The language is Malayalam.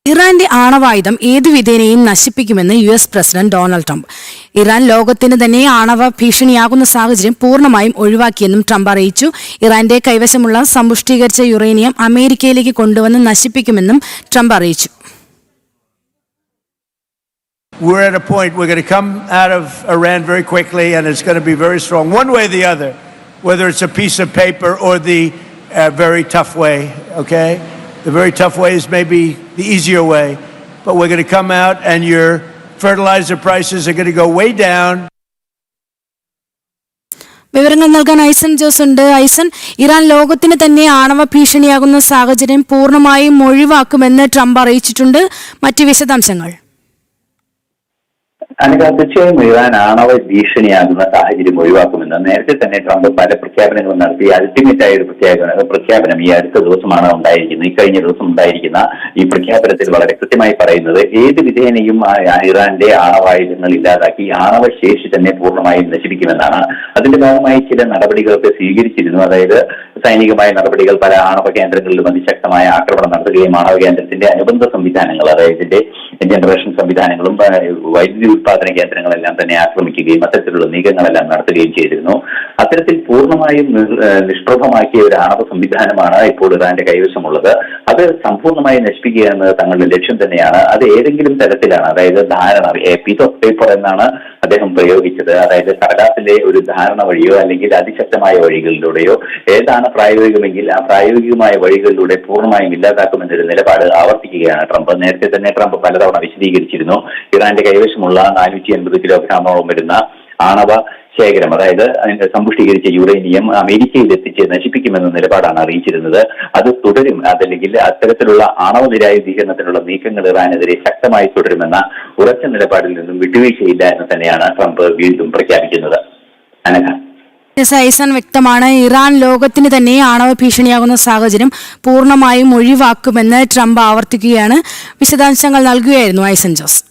ഇറാന്റെ ആണവായുധം ഏതു വിധേനയും നശിപ്പിക്കുമെന്ന് US president Donald Trump. Iran ലോകത്തിന് തന്നെ ആണവ ഭീഷണിയാകുന്ന സാഹചര്യം പൂർണ്ണമായും ഒഴിവാക്കിയെന്നും ട്രംപ് അറിയിച്ചു. ഇറാന്റെ കൈവശമുള്ള സമ്പുഷ്ടീകരിച്ച യുറേനിയം അമേരിക്കയിലേക്ക് കൊണ്ടുവന്ന് നശിപ്പിക്കുമെന്നും ട്രംപ് അറിയിച്ചു. We're at a point we're going to come out of Iran very quickly, and it's going to be very strong, one way or the other, whether it's a piece of paper or the very tough way, okay? The very tough way is maybe the easier way, but we're going to come out and your fertilizer prices are going to go way down. വിവരങ്ങൾ നൽകാൻ ഐസൻ ജോസ് ഉണ്ട്. ഐസൻ, ഇറാൻ ലോകത്തിന് തന്നെ ആണവ ഭീഷണിയാകുന്ന സാഹചര്യം പൂർണ്ണമായും ഒഴിവാക്കുമെന്ന് ട്രംപ് അറിയിച്ചിട്ടുണ്ട്. മറ്റ് വിശദാംശങ്ങൾ? തീർച്ചയായും ഇറാൻ ആണവ ഭീഷണിയാകുന്ന സാഹചര്യം ഒഴിവാക്കുമെന്ന് നേരത്തെ തന്നെ ട്രംപ് പല പ്രഖ്യാപനങ്ങളും നടത്തി. അൾട്ടിമേറ്റ് ആയ ഒരു പ്രഖ്യാപനം ഈ അടുത്ത ദിവസമാണ് ഉണ്ടായിരിക്കുന്നത്. ഇക്കഴിഞ്ഞ ദിവസം ഉണ്ടായിരിക്കുന്ന ഈ പ്രഖ്യാപനത്തിൽ വളരെ കൃത്യമായി പറയുന്നത് ഏത് വിധേനയും ഇറാന്റെ ആണവായുധങ്ങൾ ഇല്ലാതാക്കി ആണവ ശേഷി തന്നെ പൂർണ്ണമായും നശിപ്പിക്കുമെന്നാണ്. അതിന്റെ ഭാഗമായി ചില നടപടികളൊക്കെ സ്വീകരിച്ചിരുന്നു. അതായത് സൈനികമായ നടപടികൾ, പല ആണവ കേന്ദ്രങ്ങളിലും അതിശക്തമായ ആക്രമണം നടത്തുകയും ആണവ കേന്ദ്രത്തിന്റെ അനുബന്ധ സംവിധാനങ്ങൾ, അതായത് ഇതിന്റെ ജനറേഷൻ സംവിധാനങ്ങളും വൈദ്യുതി ഉത്പാദന കേന്ദ്രങ്ങളെല്ലാം തന്നെ ആക്രമിക്കുകയും അത്തരത്തിലുള്ള നീക്കങ്ങളെല്ലാം നടത്തുകയും ചെയ്തിരുന്നു. അത്തരത്തിൽ പൂർണ്ണമായും നിഷ്പ്രഭമാക്കിയ ഒരു ആണവ സംവിധാനമാണ് ഇപ്പോൾ ഇറാന്റെ കൈവശമുള്ളത്. അത് സമ്പൂർണ്ണമായി നശിപ്പിക്കുക എന്നത് തങ്ങളുടെ ലക്ഷ്യം തന്നെയാണ്. അത് ഏതെങ്കിലും തരത്തിലാണ്, അതായത് ധാരണ, പീസ് ഓഫ് പേപ്പർ എന്നാണ് അദ്ദേഹം പ്രയോഗിച്ചത്. അതായത് കടലാസിലെ ഒരു ധാരണ വഴിയോ അല്ലെങ്കിൽ അതിശക്തമായ വഴികളിലൂടെയോ ഏതാണ് പ്രായോഗികമെങ്കിൽ ആ പ്രായോഗികമായ വഴികളിലൂടെ പൂർണ്ണമായും ഇല്ലാതാക്കുമെന്നൊരു നിലപാട് ആവർത്തിക്കുകയാണ് ട്രംപ്. നേരത്തെ തന്നെ ട്രംപ് പലതവണ വിശദീകരിച്ചിരുന്നു. ഇറാന്റെ കൈവശമുള്ള 450 കിലോഗ്രാമോളം വരുന്ന ആണവ ശേഖരം, അതായത് സമ്പുഷ്ടീകരിച്ച യുറേനിയം അമേരിക്കയിൽ എത്തിച്ച് നശിപ്പിക്കുമെന്ന നിലപാടാണ് അറിയിച്ചിരുന്നത്. അത് തുടരും, അതല്ലെങ്കിൽ അത്തരത്തിലുള്ള ആണവ നിരായുധീകരണത്തിനുള്ള നീക്കങ്ങൾ ഇറാനെതിരെ ശക്തമായി തുടരുമെന്ന ഉറച്ച നിലപാടിൽ നിന്നും വിട്ടുവീഴ്ചയില്ല എന്ന് തന്നെയാണ് ട്രംപ് വീണ്ടും പ്രഖ്യാപിക്കുന്നത്. ഐസൻ, വ്യക്തമാണ്. ഇറാൻ ലോകത്തിന് തന്നെ ആണവ ഭീഷണിയാകുന്ന സാഹചര്യം പൂർണ്ണമായും ഒഴിവാക്കുമെന്ന് ട്രംപ് ആവർത്തിക്കുകയാണ്. വിശദാംശങ്ങൾ നൽകുകയായിരുന്നു ഐസൻ ജോസ്.